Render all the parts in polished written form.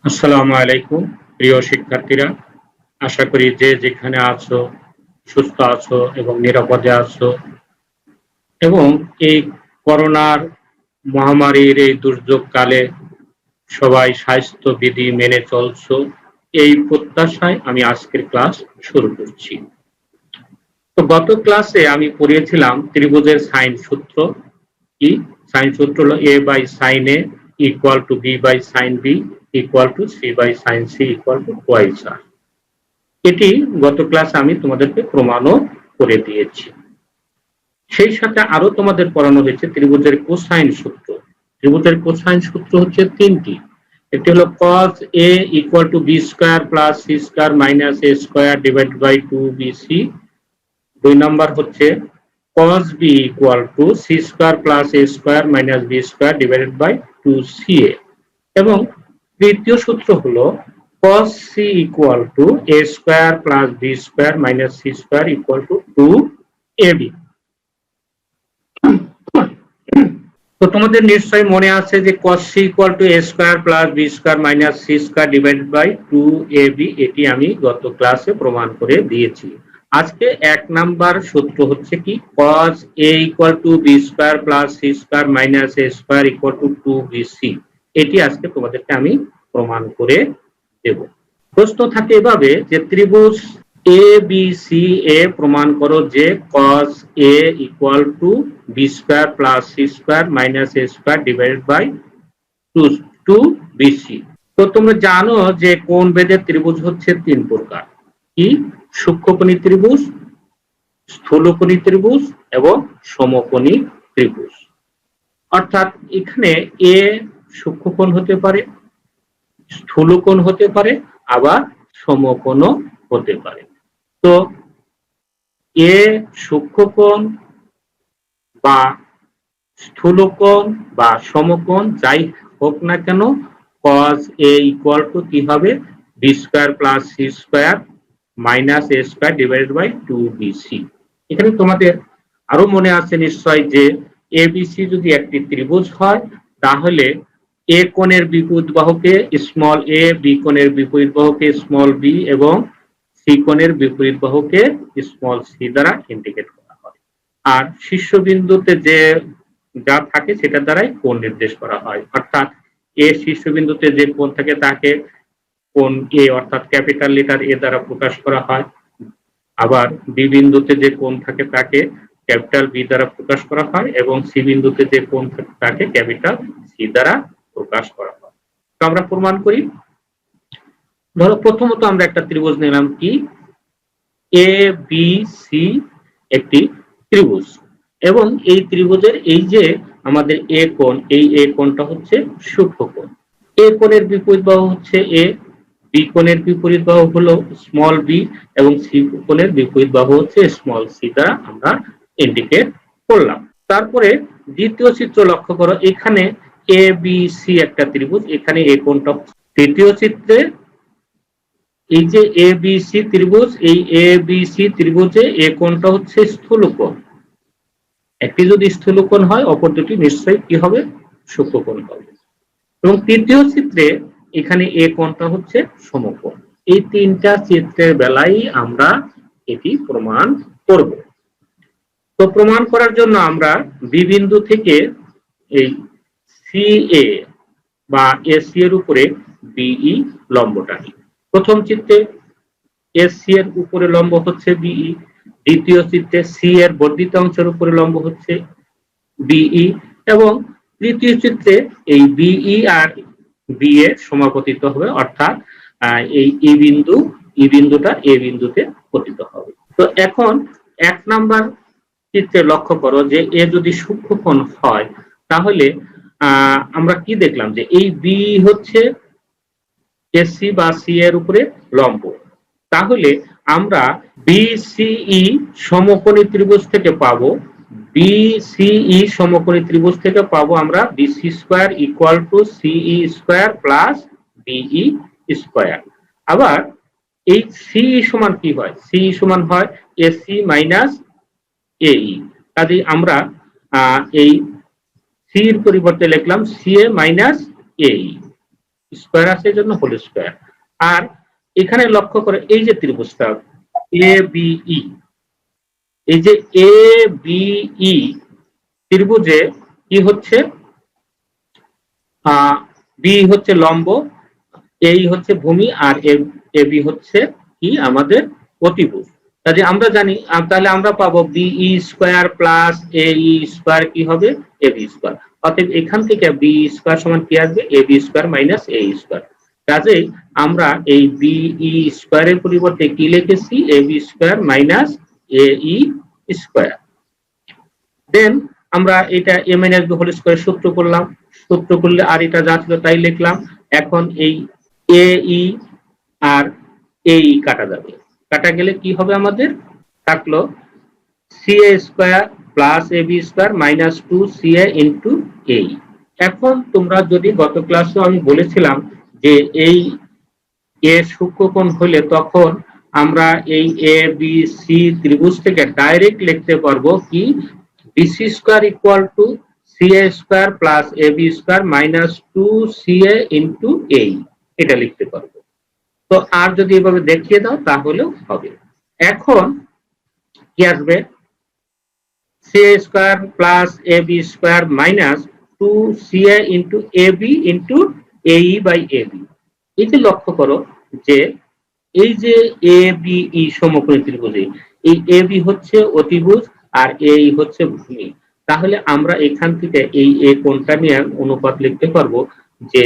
আসসালামু আলাইকুম প্রিয় শিক্ষার্থীরা, আশা করি যে যেখানে আছো সুস্থ আছো এবং নিরাপদে আছো এবং এই করোনার মহামারীর এই দুর্যোগ কালে সবাই স্বাস্থ্যবিধি মেনে চলছো, এই প্রত্যাশায় আমি আজকের ক্লাস শুরু করছি। তো গত ক্লাসে আমি পড়িয়েছিলাম ত্রিভুজের সাইন সূত্র। কি সাইন সূত্র হলো a by sine a equal to b by sine b equal to c by sine c equal to twice r। এটি গত ক্লাসে আমি তোমাদেরকে প্রমাণও করে দিয়েছি। সেই সাথে আরো তোমাদের পড়ানো হয়েছে ত্রিভুজের কোসাইন সূত্র। ত্রিভুজের কোসাইন সূত্র হচ্ছে তিনটি। একটি হলো cos a equal to b square plus c square minus a square divide by 2bc। দুই নাম্বার হচ্ছে cos b equal to c square plus a square minus b square divided by 2ca। এবং তৃতীয় সূত্র হলো cos c equal to a square plus b square minus c square equal to 2ab। তো তোমাদের নিশ্চয়ই মনে আছে যে cos c equal to a square plus b square minus c square divided by 2ab, এটি আমি গত ক্লাসে প্রমাণ করে দিয়েছি। আজকে এক নাম্বার সূত্র হচ্ছে কি cos a equal to b square plus c square minus a square equal to 2bc। এটি আজকে তোমাদেরকে আমি প্রমাণ করে দেব। প্রশ্ন থাকে এভাবে যে ত্রিভুজ ABCA প্রমাণ করো যে cos A equal to b square plus c square minus a square divided by 2bc। তো তোমরা জানো যে কোণ বেদের ত্রিভুজ হচ্ছে তিন প্রকার। কি? সূক্ষ্মকোণী ত্রিভুজ, স্থূলকোণী ত্রিভুজ এবং সমকোণী ত্রিভুজ। অর্থাৎ এখানে A সূক্ষ্মকোণ হতে পারে, স্থূলকোণ হতে পারে, আবার সমকোণও হতে পারে। তো এ সূক্ষ্মকোণ বা স্থূলকোণ বা সমকোণ যাই হোক না কেন, cos a ইকুয়াল টু কি হবে b square plus c square minus a square divided by 2bc। এখানে তোমাদের আরো মনে আছে নিশ্চয় যে abc যদি একটি ত্রিভুজ হয় তাহলে a কোণের বিপরীত বাহুকে স্মল a, b কোণের বিপরীত বাহুকে স্মল b এবং c কোণের বিপরীত বাহুকে স্মল c দ্বারা ইন্ডিকেট করা হয়। আর শীর্ষবিন্দুতে যে যা থাকে সেটা দ্বারাই কোণ নির্দেশ করা হয়। অর্থাৎ এ শীর্ষবিন্দুতে যে কোণ থাকে তাকে কোণ এ অর্থাৎ ক্যাপিটাল লেটার এ দ্বারা প্রকাশ করা হয়। আবার বি বিন্দুতে যে কোণ থাকে তাকে ক্যাপিটাল বি দ্বারা প্রকাশ করা হয় এবং সি বিন্দুতে যে কোণ থাকে তাকে ক্যাপিটাল সি দ্বারা প্রকাশ করা হয়। তো আমরা প্রমাণ করি। ধরো প্রথমত আমরা একটা ত্রিভুজ নিলাম কি এ বি সি, একটি ত্রিভুজ, এবং এই ত্রিভুজের এই যে আমাদের এ কোণ, এই এ কোণটা হচ্ছে সূক্ষ্মকোণ। এ কোণের বিপরীত বাহু হচ্ছে এ, বি কোণের বিপরীত বাহু হলো স্মল বি এবং সি কোণের বিপরীত বাহু হচ্ছে স্মল সি দ্বারা আমরা ইন্ডিকেট করলাম। তারপরে দ্বিতীয় চিত্র লক্ষ্য করো, এখানে এ বি সি একটা ত্রিভুজ, এখানে এ কোণটা। তৃতীয় চিত্রে এই যে এ বি সি ত্রিভুজ, এই এ বি সি ত্রিভুজে এ কোণটা হচ্ছে স্থূলকোণ। একটি যদি স্থূলকোণ হয় অপর দুটি নিশ্চয়ই কি হবে? সূক্ষ্মকোণ হবে। এবং তৃতীয় চিত্রে এখানে এ কোণটা হচ্ছে সমকোণ। এই তিনটা চিত্রের বেলায় আমরা এটি প্রমাণ করব। তো প্রমাণ করার জন্য আমরা বি বিন্দু থেকে এই সি এ বা এসি এর উপরে বিই লম্ব টানি। প্রথম চিত্রে এসি এর উপরে লম্ব হচ্ছে বিই, দ্বিতীয় চিত্রে সি এর বর্ধিত অংশের উপরে লম্ব হচ্ছে বিই এবং তৃতীয় চিত্রে এই বিই আর বি এ সমাপতিত হবে, অর্থাৎ এই ই বিন্দুটা এ বিন্দুতে পতিত হবে। তো এখন এক নাম্বার চিত্রে লক্ষ্য করো যে এ যদি সূক্ষ্মকোণ হয় তাহলে আমরা কি দেখলাম যে এই বি হচ্ছে এসি বা সি এর উপরে লম্ব। তাহলে আমরা বিসিই সমকোণী ত্রিভুজ থেকে পাবো, বিসিই সমকোণী ত্রিভুজ থেকে পাবো আমরা বিসি স্কয়ার ইকুয়াল টু সিই স্কয়ার প্লাস বিই স্কয়ার। আবার এই সিই সমান কি হয়? সিই সমান হয় এসি মাইনাস এই। কাজে আমরা এই সি এর পরিবর্তে লিখলাম সিএ মাইনাস এই। স্কয়ার আছে এই জন্য হোল স্কয়ার। আর এখানে লক্ষ্য করে এই যে ত্রিভুজটা এ বি ই, এই যে এ বি ই ত্রিভুজে কি হচ্ছে, বি হচ্ছে লম্ব, এই হচ্ছে ভূমি, আর এ বি হচ্ছে কি আমাদের অতিভুজ। কাজে আমরা জানি, তাহলে আমরা পাবো BE square plus A E square কি হবে এ বি স্কয়ার। অতএব এখান থেকে বি স্কয়ার সমান কি আসবে এ B square minus A square. কাজেই আমরা এই বিই স্কয়ারের পরিবর্তে কি লিখেছি এ বি স্কয়ার মাইনাস এ ই স্কয়ার। দেন আমরা এটা এ মাইনাস বি হোল স্কয়ার সূত্র করলাম, সূত্র করলে আর এটা যা ছিল তাই লিখলাম। এখন এই এ ই আর এ ই কাটা যাবে, কাটা গেলে কি হবে আমাদের থাকলো C A square plus A B square minus 2 CA into A. এখন তোমরা যদি গত ক্লাসে আমি বলেছিলাম যে এই এ সূক্ষ্মকোণ হলে তখন আমরা এই এ বি সি ত্রিভুজ থেকে ডাইরেক্ট লিখতে পারবো কি BC square equal to CA square plus A B square minus 2CA into A, এটা লিখতে পারবো। তো আর যদি এভাবে দেখিয়ে দাও তাহলেও হবে। এখন কি আসবে CA square plus A B square minus 2CA into A B into এই বাই এ বি। এই যে লক্ষ্য করো যে এই যে এ বি ই সমকোণী ত্রিভুজে এই এ বি হচ্ছে অতিভুজ আর এই হচ্ছে ভূমি। তাহলে আমরা এখান থেকে এই এ কোণটা নিয়ে অনুপাত লিখতে পারবো যে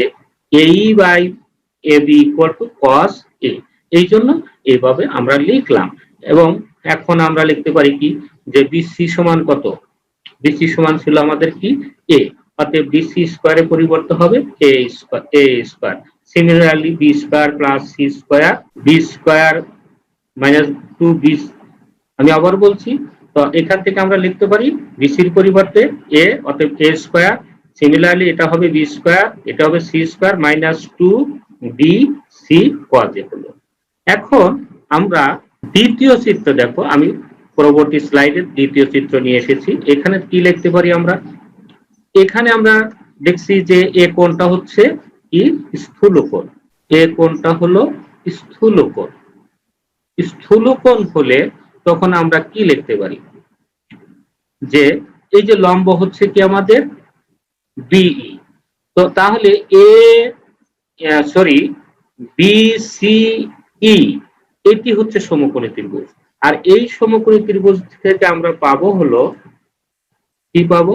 এই by A B equal to cos A. এই জন্য এইভাবে আমরা লিখলাম। এবং এখন আমরা লিখতে পারি কি যে বিসি সমান কত, বিসি সমান ছিল আমাদের কি এ, অতএব বিসি স্কয়ারে পরিবর্তন হবে A square. Similarly B square plus C square, B square minus 2b। আমি আবার বলছি, তো এখান থেকে আমরা লিখতে পারি বিসির পরিবর্তে এ, অতএব এ স্কয়ার। সিমিলারলি এটা হবে বি স্কয়ার, এটা হবে C square minus 2bc cos a হলো। এখন আমরা দ্বিতীয় চিত্র দেখো, আমি পরবর্তী স্লাইডে দ্বিতীয় চিত্র নিয়ে এসেছি। এখানে কি লিখতে পারি আমরা, এখানে আমরা দেখছি যে এ কোণটা হচ্ছে কি স্থূলকোণ, এ কোণটা হলো স্থূলকোণ। স্থূলকোণ হলে তখন আমরা কি লিখতে পারি যে এই যে লম্ব হচ্ছে কি আমাদের বিই, তো তাহলে বিসিই এটি হচ্ছে সমকোণী ত্রিভুজ। আর এই সমকোণী ত্রিভুজ থেকে আমরা পাবো হলো কি পাবো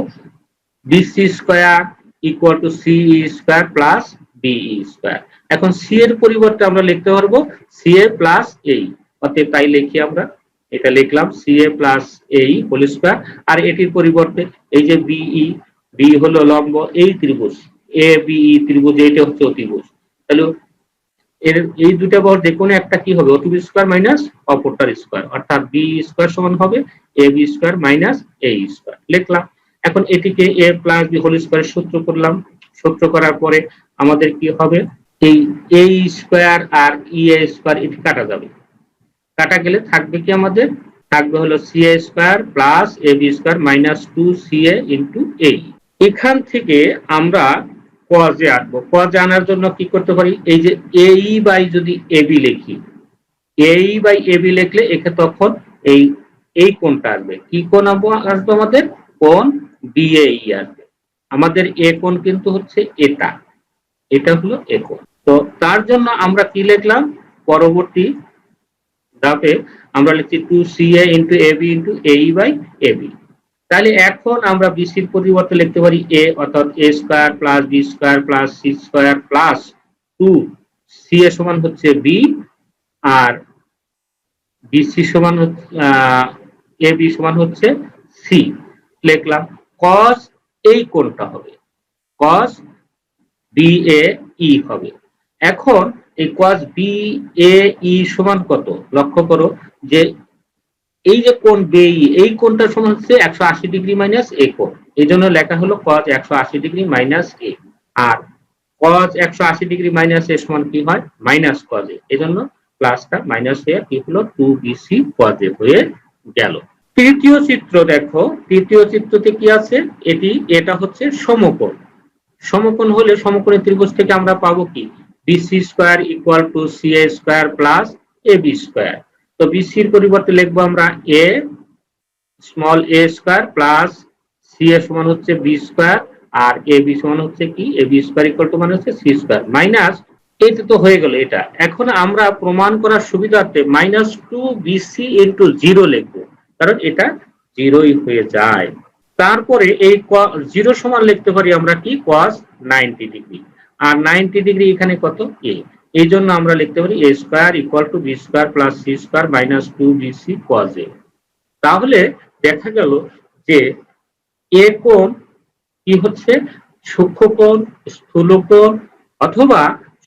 বিসি স্কয়ার ইকুয়াল টু সিই স্কয়ার প্লাস বিই স্কয়ার। এখন সি এর পরিবর্তে আমরা লিখতে পারবো সিএ প্লাস এই, অতএব তাই লিখি আমরা এটা লিখলাম সিএ প্লাস এই হোল স্কয়ার। আর এটির পরিবর্তে এই যে বিই, বি হলো লম্ব এই ত্রিভুজ এ বিই ত্রিভুজ, এটা হচ্ছে অতিভুজ। তাহলে এর এই দুটো বল যে কোনো একটা কি হবে অতিভুজ স্কয়ার মাইনাস অপরটার স্কয়ার, অর্থাৎ বি স্কয়ার সমান হবে এ B square minus A square লিখলাম। এখন এটিকে এ প্লাস বি হোল স্কয়ারের সূত্র করলাম, সূত্র করার পরে আমাদের কি হবে এই এ স্কয়ার আর ই এ স্কয়ার এটি কাটা যাবে, কাটা গেলে থাকবে কি আমাদের থাকবে হলো C A square plus A B square minus 2CA into A. এখান থেকে আমরা cos এ আসবো। cos এ আনার জন্য কি করতে পারি এই যে এই বাই যদি এ বি লিখি, এই বাই এ বি লিখলে একে তখন এই কোণটা আসবে, কি কোণ আসবে আমাদের কোণ বিএই আসবে। আমাদের এ কোণ কিন্তু হচ্ছে এটা, এটা হলো এ কোণ। তো তার জন্য আমরা কি লিখলাম পরবর্তী ধাপে আমরা লিখছি 2CA ইন্টু এবি ইন্টু এই বাই এবি। তাহলে এখন আমরা বিসির পরিবর্তে লিখতে পারি এ, অর্থাৎ A square plus B square plus C square plus 2CA সমান হচ্ছে বি, আর বিসি সমান হচ্ছে এ বি সমান হচ্ছে সি লিখলাম। cos এই কোণটা হবে cos BAE হবে। এখন এই cos BAE সমান কত লক্ষ্য করো যে এই যে কোণ BAE এই কোণটা সমান হচ্ছে 180 ডিগ্রি মাইনাস এ কোণ, এই জন্য লেখা হলো cos 180 ডিগ্রি মাইনাস এ। আর cos 180 ডিগ্রি মাইনাস এ সমান কি হয় মাইনাস cos এ, এই জন্য প্লাসটা মাইনাস হয়ে কি হলো 2BC cos এ হয়ে গেল। তৃতীয় চিত্র দেখো, তৃতীয় চিত্রতে কি আছে এটা হচ্ছে সমকোণ। সমকোণ হলে সমকোণী ত্রিভুজ থেকে আমরা পাবো কি BC square equal to CA square plus AB square. তো বিসির পরিবর্তে লিখবো আমরা A small A square plus C A সমান হচ্ছে বি স্কয়ার আর এ বি সমান হচ্ছে কি A B square equal to মানে হচ্ছে সি স্কয়ার মাইনাস এটা তো হয়ে গেল। এটা এখন আমরা প্রমাণ করার সুবিধার্থে minus two BC into zero লিখবো, কারণ এটা জিরোই হয়ে যায়। তারপরে এই জিরো সমান লিখতে পারি আমরা কি cos 90 ডিগ্রি, আর 90 ডিগ্রি এখানে কত এ, এই জন্য আমরা লিখতে পারি A square equal to B square plus C square minus two BC cos A. তাহলে দেখা গেল যে এ কোণ কি হচ্ছে সূক্ষ্মকোণ, স্থূলকোণ অথবা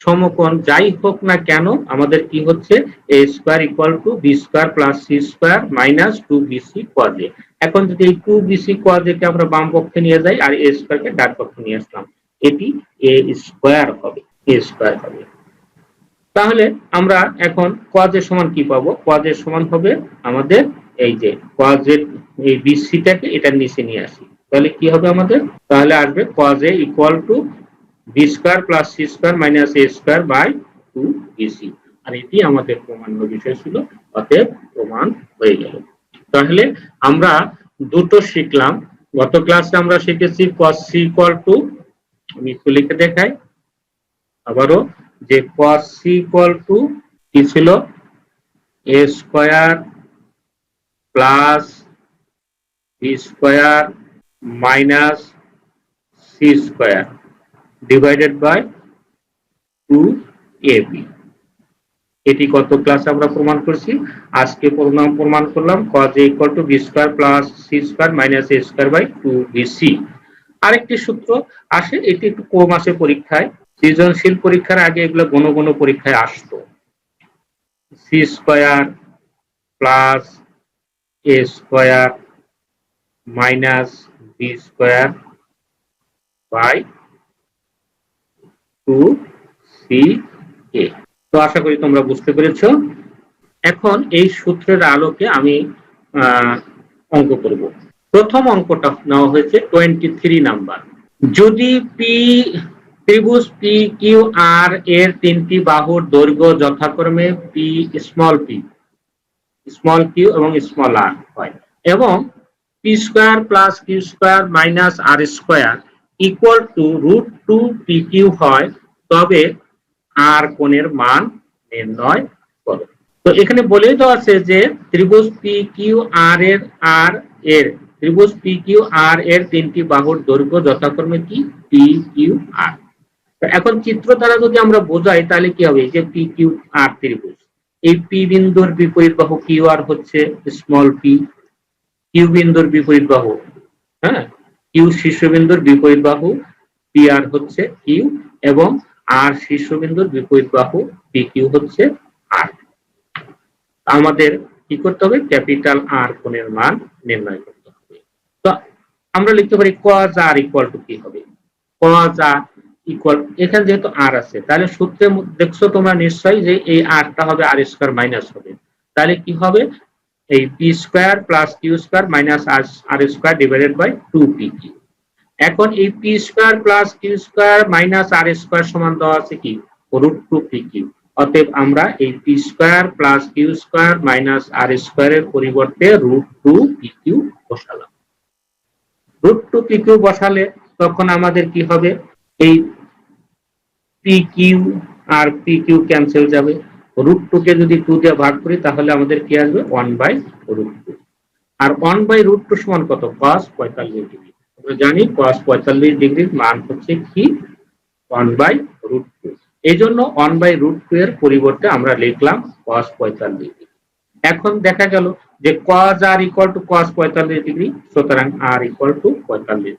সমকোণ যাই হোক না কেন আমাদের কি হচ্ছে A square equal to B square plus C square minus two BC cos A. এখন যদি এই টু বিসি cos এ কে আমরা বাম পক্ষে নিয়ে যাই আর এ স্কয়ার কে ডান পক্ষে নিয়ে আসলাম, এটি এ স্কয়ার হবে, এ স্কয়ার হবে। তাহলে আমরা এখন cos এর সমান কি পাবো, cos এর সমান হবে আমাদের এই যে cos এর এই বিসিটাকে এটার নিচে নিয়ে আসি, তাহলে কি হবে আমাদের, তাহলে আসবে cos a equal to B square plus C square minus A square by two BC. আর এটি আমাদের প্রমাণ্য বিষয় ছিল, অতএব প্রমাণ হয়ে গেল। তাহলে আমরা দুটো শিখলাম। গত ক্লাসে আমরা শিখেছি cos c ইকুয়াল টু, আমি একটু লিখে দেখাই আবারও, যে cos c ইকুয়াল টু কি ছিল a square plus B square minus C square divided by 2ab। এটি কত ক্লাসে আমরা প্রমাণ করছি, আজকে প্রমাণ করলাম cos a equal to B square plus C square minus a square by 2bc। আরেকটি সূত্র আসে, এটি একটু কম আসে পরীক্ষায়, সৃজনশীল পরীক্ষার আগে এগুলো ঘন ঘন পরীক্ষায় আসতো। C square plus A square minus B square by 2ca। তো আশা করি তোমরা বুঝতে পেরেছো। এখন এই সূত্রের আলোকে আমি অঙ্ক করব। প্রথম অঙ্কটা নেওয়া হয়েছে 23 নাম্বার। যদি পি ত্রিভুজ পি কিউ আর এর তিনটি বাহুর দৈর্ঘ্য যথাক্রমে পি স্মল কিউ এবং স্মল আর হয় এবং P square plus Q square minus R square equal to root two P Q হয়, তবে আর কোণের মান নির্ণয় করো। তো এখানে বলেই দেওয়া আছে যে ত্রিভুজ পি কিউ আর এর ত্রিভুজ পি কিউ আর এর তিনটি বাহুর দৈর্ঘ্য যথাক্রমে কি পি কিউ আর। এখন চিত্র দ্বারা যদি আমরা বোঝাই তাহলে কি হবে, যে পি কিউ আর ত্রিভুজ, এই পি বিন্দুর বিপরীত বাহু কিউ আর হচ্ছে স্মল পি, কিউ বিন্দুর বিপরীত বাহু কিউ শীর্ষবিন্দুর বিপরীত বাহু পি আর হচ্ছে কিউ এবং আর শীর্ষবিন্দুর বিপরীত বাহু পি কিউ হচ্ছে আর। আমাদের কি করতে হবে, ক্যাপিটাল আর কোণের মান নির্ণয় করতে হবে। তো আমরা লিখতে পারি cos r ইকুয়াল টু কি হবে, cos r ইকুয়াল, এখানে যেহেতু আর আছে তাহলে সূত্রে দেখছো তোমরা নিশ্চয়ই যে এই আরটা হবে আর স্কয়ার মাইনাস হবে, তাহলে কি হবে এই P square plus Q square minus R square divided by 2pq। এখন এই P square plus Q square minus R square সমান দেওয়া আছে কি রুট টু পি কিউ। অতএব আমরা এই P square plus Q square minus R স্কয়ারের পরিবর্তে রুট টু পি কিউ বসালাম। রুট টু পি কিউ বসালে তখন আমাদের কি হবে, এই পি কিউ আর পি কিউ ক্যান্সেল যাবে, রুট টু কে যদি 2 দিয়ে ভাগ করি তাহলে আমাদের কি আসবে 1/√2। আর 1/√2 সমান কত, cos 45 ডিগ্রি। আমরা জানি cos 45 ডিগ্রির মান হচ্ছে কি 1/√2। এই জন্য 1/√2 এর পরিবর্তে আমরা লিখলাম cos 45 ডিগ্রি। এখন দেখা গেল যে cos r equal to cos 45 degree, সুতরাং r ইকুয়াল টু 45।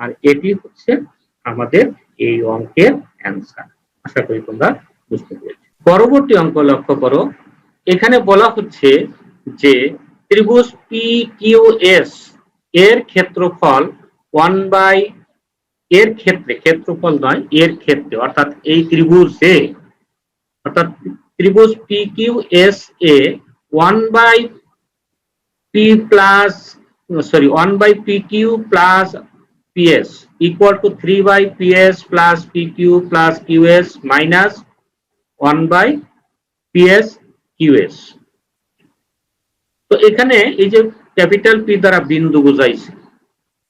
আর এটি হচ্ছে আমাদের এই অঙ্কের অ্যান্সার। আশা করি তোমরা বুঝতে পেরেছো। পরবর্তী অঙ্ক লক্ষ্য করো, এখানে বলা হচ্ছে যে ত্রিভুজ পি কিউ এস এর ক্ষেত্রফল এর ক্ষেত্রে, ক্ষেত্রফল নয় এর ক্ষেত্রে, অর্থাৎ এই ত্রিভুজে, অর্থাৎ ত্রিভুজ পি কিউ এস এ 1/p plus 1/pq plus p ps equal to 3 by ps plus pq plus qs minus 1 by ps qs। তো এখানে এই যে ক্যাপিটাল পি দ্বারা বিন্দু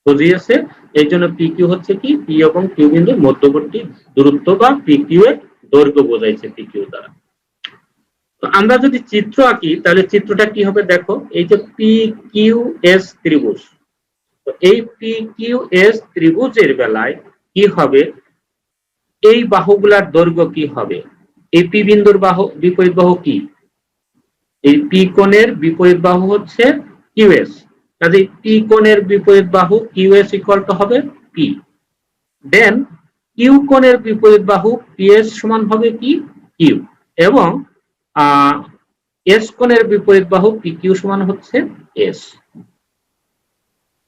বুঝিয়েছে, এই জন্য পি কিউ হচ্ছে কি পি এবং কিউ বিন্দুর মধ্যবর্তী দূরত্ব বা পি কিউ এর দৈর্ঘ্য বোঝাইছে পি কিউ দ্বারা। তো আমরা যদি চিত্র আঁকি তাহলে চিত্রটা কি হবে দেখো, এই যে পি কিউ এস ত্রিভুজ, তো এই পি কিউ এস ত্রিভুজের বেলায় কি হবে, এই বাহুগুলার দৈর্ঘ্য কি হবে, এই পি বিন্দুর বাহু বিপরীত বাহু কি, এই পি কোণের বিপরীত বাহু হচ্ছে কিউএস, কাজে পি কোণের বিপরীত বাহু কিউএস ইকুয়াল টু হবে পি। দেন কিউ কোণের বিপরীত বাহু পিএস সমান হবে কি কিউ, এবং এস কোণের বিপরীত বাহু পি কিউ সমান হচ্ছে এস।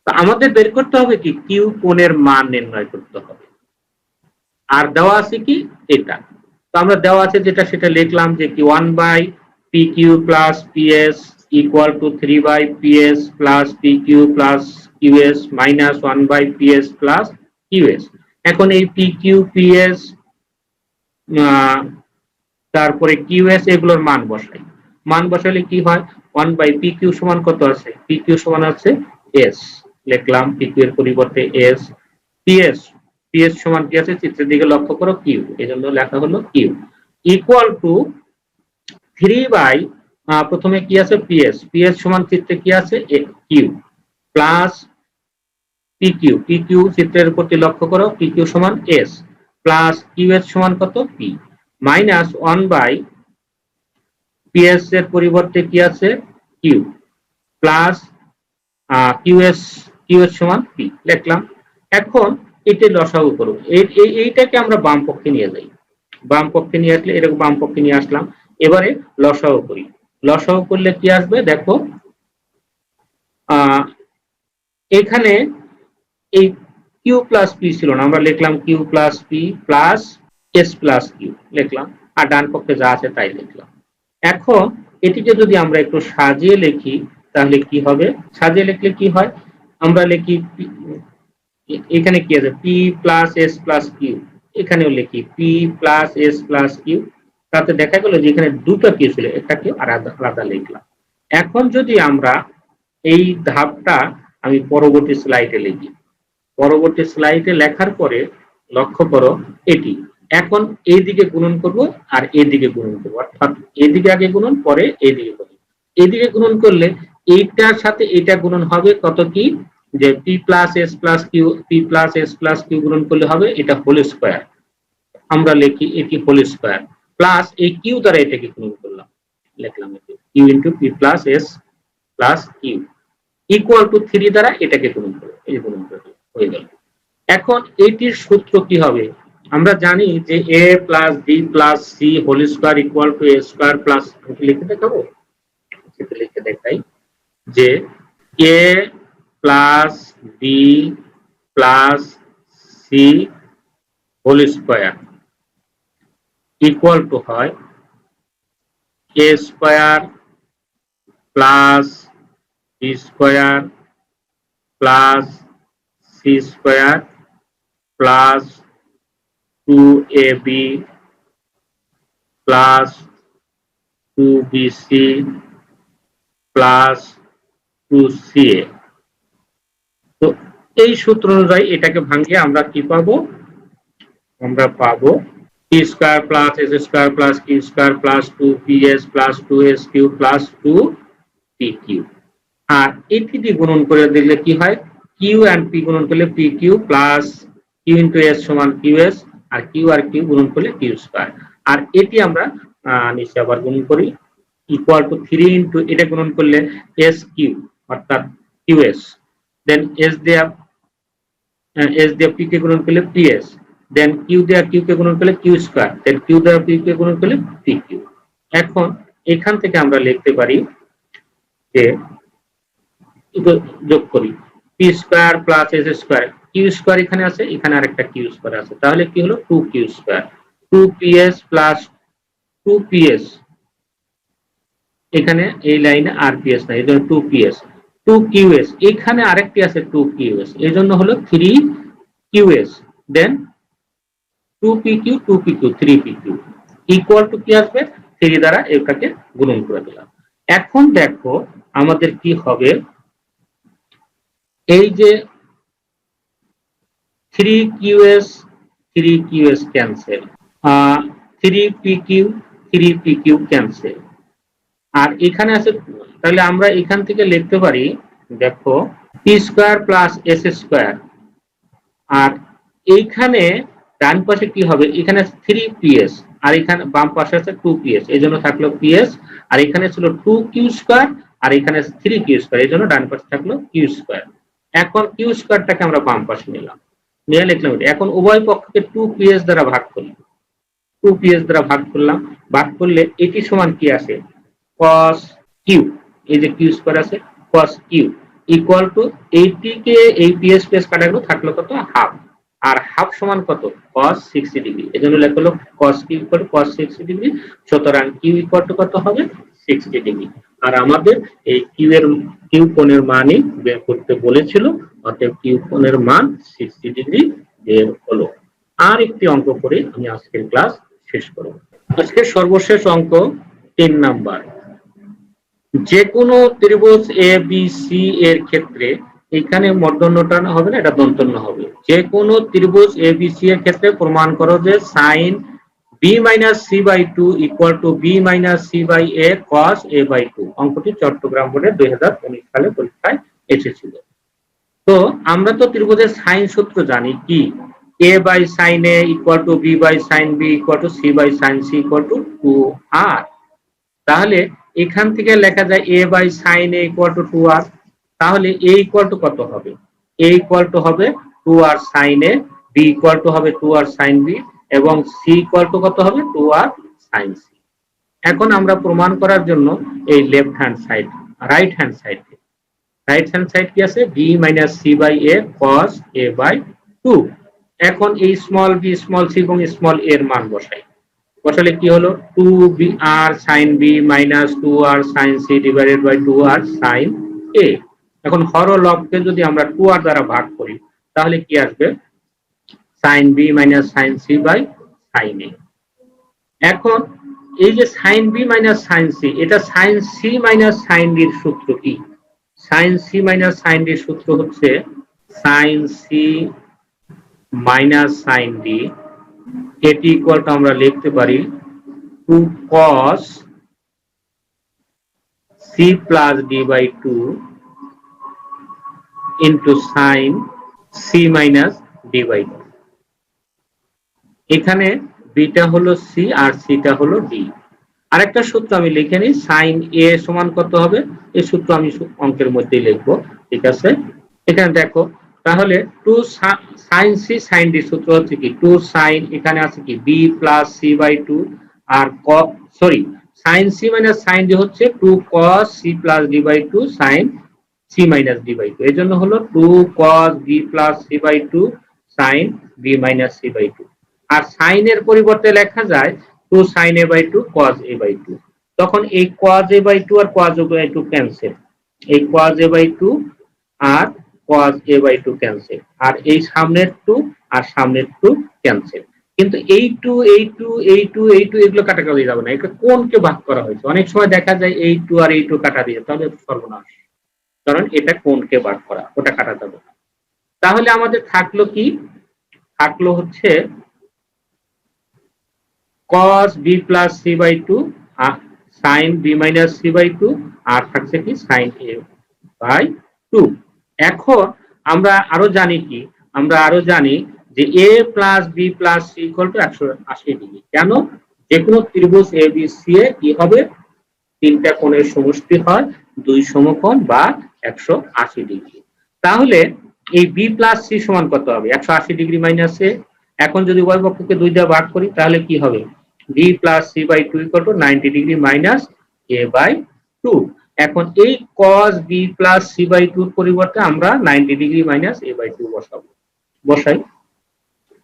আমাদের বের করতে হবে কি কিউ কোণের মান নির্ণয় করতে হবে, আর দেওয়া আছে কি এটা, তো আমরা দেওয়া আছে যেটা সেটা লিখলাম যে কি 1 by P Q plus PS equal to 3 by PS plus P Q plus QS minus 1 by PS plus QS. এখন এই পি কিউ পিএস তারপরে কিউএস এগুলোর মান বসাই, মান বসালে কি হয় 1 বাই পি কিউ সমান কত আছে, পি কিউ সমান আছে এস, লিখলাম পি কিউ এর পরিবর্তে এস, পিএস পিএস সমান কি আছে চিত্রের দিকে লক্ষ্য করো কিউ, এজন্য লেখা হলো কিউ ইকুয়াল টু 3 বাই প্রথমে কি আছে পিএস, পিএস সমান চিত্রে কি আছে Q plus P Q, P Q চিত্রের প্রতি লক্ষ্য করো পি কিউ সমান এস প্লাস কিউএস সমান কত পি, মাইনাস 1 বাই পিএস এর পরিবর্তে কি আছে কিউ প্লাস কিউএস, কিউএস সমান পি লিখলাম। এখন এটি লসাগু করব, এইটাকে আমরা বাম পক্ষে নিয়ে যাই, বাম পক্ষে নিয়ে আসলে এরকম বাম পক্ষে নিয়ে আসলাম, এবারে লসাগু করি, লসাগু করলে কি আসবে দেখো, এখানে এই কিউ প্লাস পি ছিল না, আমরা লিখলাম Q plus P plus S plus Q লিখলাম, আর ডান পক্ষে যা আছে তাই লিখলাম। এখন এটিকে যদি আমরা একটু সাজিয়ে লিখি তাহলে কি হবে, সাজিয়ে লিখলে কি হয়, আমরা লিখি এখানে কি আছে P plus S plus Q, এখানেও লিখি P plus S plus Q, তাতে দেখা গেল যে এখানে দুটো কিউ ছিল, এটাকে আলাদা লিখলাম। এখন যদি আমরা এই ধাপটা আমি পরবর্তী স্লাইডে লিখি, পরবর্তী স্লাইডে লেখার পরে লক্ষ্য করো এটি, এখন এই দিকে গুণন করব আর এই দিকে গুণন করব, অর্থাৎ এদিকে আগে গুণন পরে এইদিকে গুণন, এদিকে গুণন করলে এইটার সাথে এটা গুণন হবে কত কি, যে P plus S plus Q, P plus S plus Q গুণন করলে হবে এটা হোল স্কয়ার, আমরা লিখি এটি হোল স্কয়ার প্লাস এই কিউ দ্বারা এটাকে গুণন করলাম, লিখলাম এটি Q into P plus S plus Q equal to 3 দ্বারা এটাকে গুণন করব, এই গুণন করে হয়ে গেল। এখন এটির সূত্র কি হবে, আমরা জানি যে a plus b plus c whole square equal to a square plus, লিখে দেখাবো, লিখে দেখাই যে a plus b plus c whole square equal to হয় a square plus b square plus c square plus 2ab plus 2bc plus 2ca। তো এই সূত্র অনুযায়ী এটাকে ভাঙিয়ে আমরা কি পাবো, আমরা পাবো p square plus s square plus q square plus 2ps plus 2sq plus 2pq, আর এটি দিয়ে গুণন করে দিলে কি হয় q and p গুণন করলে pq plus q into s সমান qs, আর q আর q গুণন করলে q স্কয়ার, আর এটি আমরা নিচে আবার গুণন করি ইকুয়াল টু 3 ইনটু এটা গুণন করলে sq অর্থাৎ qs, দেন s দিয়ে p কে গুণন করলে ps, দেন q দিয়ে q কে গুণন করলে q স্কয়ার, দেন q দ্বারা p কে গুণন করলে pq। এখন এখান থেকে আমরা লিখতে পারি যে যোগ করি p square plus s square, q square এখানে আছে, এখানে আরেকটা q স্কয়ার আছে, তাহলে কি হলো 2q square, 2ps plus 2ps, এখানে এই লাইনে আর ps নাই, এজন্য 2ps 2qs, এখানে আরেকটি আছে 2qs, এজন্য হলো 3 QS, then 2PQ 2PQ 3PQ equal to কি আসবে, 3 দ্বারা এটাকে গুণন করে দিলাম। এখন দেখো আমাদের কি হবে, এই যে 3QS ক্যান্সেল, 3PQ ক্যান্সেল, আর এখানে আছে, তাহলে আমরা এখান থেকে লিখতে পারি, দেখো P square plus S square, আর এইখানে ডান পাশে কি হবে, এখানে 3PS আর এখানে বাম পাশে আছে 2PS, এই জন্য থাকলো PS, আর এখানে ছিল 2Q স্কোয়ার আর এখানে 3Q স্কোয়ার, এই জন্য ডান পাশে থাকলো কিউ স্কোয়ার। এখন কিউ স্কোয়ারটাকে আমরা বাম পাশে নিলাম, নিয়ে লিখলাম এটা। এখন উভয় পক্ষকে 2PS দ্বারা ভাগ করি, 2PS দ্বারা ভাগ করলাম, ভাগ করলে এটি সমান কি আসে, cos q, এই যে কিউ স্কয়ার আছে cos q ইকুয়াল টু এইটিকে এই PS PS কাটা গেল, থাকলো কত, হাফ, আর হাফ সমান কত, cos 60 ডিগ্রি, এজন্য লেখা হলো cos q equal to cos 60 degree, সুতরাং q ইকুয়াল টু কত হবে, 60 ডিগ্রি। আর আমাদের এই কিউ কোণের মানই বের করতে বলেছিল, অতএব কিউ কোণের মান 60 ডিগ্রি বের হলো। আর একটি অঙ্ক করে আমি আজকের ক্লাস শেষ করব। আজকে সর্বশেষ অঙ্ক 3 নাম্বার, যে কোনো ত্রিভুজ এ বি সি এর ক্ষেত্রে, এখানে মূর্ধন্যটা হবে না, এটা দন্তন্য হবে, যে কোনো ত্রিভুজ এ বি সি এর ক্ষেত্রে প্রমাণ করো যে sin b-c/2 equal to b-c/a cos a/2। অঙ্কটি চট্টগ্রাম বোর্ডের 2019 সালে পরীক্ষায় এসেছিল। তো আমরা তো ত্রিভুজের সাইন সূত্র জানি কি, a/sin a equal two b/sin b equal two c/sin c equal two 2r। তাহলে এখান থেকে লেখা যায় a/sin a equal two 2r, তাহলে a ইকুয়াল টু কত হবে, a ইকুয়াল টু হবে 2r sin a, b equal two হবে 2r sin b, এবং c ইকুয়াল টু কত হবে, 2r sin c। এখন আমরা প্রমাণ করার জন্য এই left hand side, right hand side কি আছে, b-c/a cos a/2। এখন এই স্মল b স্মল c এবং স্মল a এর মান বসাই, বসালে কি হলো, 2r sin b minus 2r sin c divided by 2r sin a। এখন হর ও লবকে যদি আমরা 2r দ্বারা ভাগ করি তাহলে কি আসবে, sin b minus sin c by sin a। এখন এই যে sin b minus sin c, এটা sin c minus sin d এর সূত্র কি, sin c minus sin d এর সূত্র হচ্ছে sin c minus sin d, এটি ইকুয়াল টু আমরা লিখতে পারি 2 cos c plus d by 2 into sin c minus d by 2। এখানে বিটা হলো c আর সিটা হলো d। আরেকটা সূত্র আমি লিখে নিই, sin a সমান কত হবে, এই সূত্র আমি অঙ্কের মধ্যে লিখবো, ঠিক আছে। এখানে দেখো তাহলে 2 sin c sin d সূত্র হচ্ছে কি, 2 sin, এখানে আছে কি b plus c by 2, আর sorry sin c minus sin d হচ্ছে 2 cos c plus d by 2 sin c minus d by 2, এর জন্য হলো 2 cos b plus c by 2 sin b minus c by 2। R sin এর পরিবর্তে লেখা যায় 2 sin a by 2 cos a by 2, তখন এই cos a by 2 আর cos a by 2 ক্যান্সেল, এই cos a by 2 আর cos a by 2 ক্যান্সেল, আর এই সামনের 2 আর সামনের 2 ক্যান্সেল। কিন্তু এই 2 এই 2 এই 2 এই 2 এগুলো কাটাকাটি যাবে না, এটা কোনকে ভাগ করা হয়েছে, অনেক সময় দেখা যায় এই 2 আর এই 2 কাটা দিয়ে, তাহলে সর্বনাশ, কারণ এটা কোনকে ভাগ করা, ওটা কাটা যাবে না। তাহলে আমাদের থাকলো কি, থাকলো হচ্ছে cos b plus c by 2 sin b minus c by 2, আর থাকছে কি sin a by 2। এখন আমরা আরো জানি কি, আমরা আরো জানি যে a plus b plus c equal to 180 degree. কেন, যে কোনো ত্রিভুজ a b c এ কি হবে, তিনটা কোণের সমষ্টি হয় 2 সমকোণ বা 180 ডিগ্রি। তাহলে এই b plus c সমান কত হবে, 180 ডিগ্রি মাইনাস a। এখন যদি উভয় পক্ষকে 2 দিয়ে ভাগ করি তাহলে কি হবে, b plus c by 2 equal to 90 degree minus a by 2। এখন এই cos b plus c by 2 এর পরিবর্তে আমরা 90 ডিগ্রি মাইনাস a by 2 বসাবো, বসাই,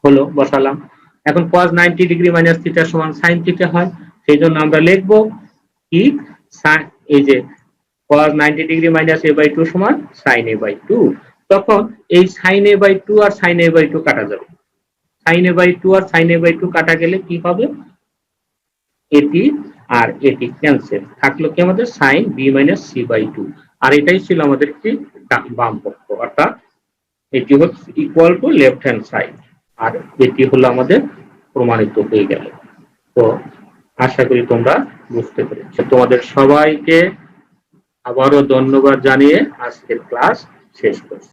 হলো, বসালাম। এখন cos 90 ডিগ্রি মাইনাস থিটা সমান sin থিটা হয়, সেই জন্য আমরা লিখব কি, এই যে cos 90 degree minus a by 2 সমান sin a by 2। তখন এই সাইন এ বাই 2 আর সাইন এ বাই 2 কাটা যাবে। সাইন এ বাই 2 আর সাইন এ বাই 2 কাটা গেলে কি হবে, এটি আর এটি ক্যান্সেল, থাকলো কি আমাদের sine B minus C by 2। আর এটাই ছিল আমাদের কি বাম পক্ষ, অর্থাৎ এটি হচ্ছে equal to left hand side, আর এটি হলো আমাদের প্রমাণিত হয়ে গেল। তো আশা করি তোমরা বুঝতে পেরেছো। তোমাদের সবাইকে আবারও ধন্যবাদ জানিয়ে আজকের ক্লাস শেষ করছি।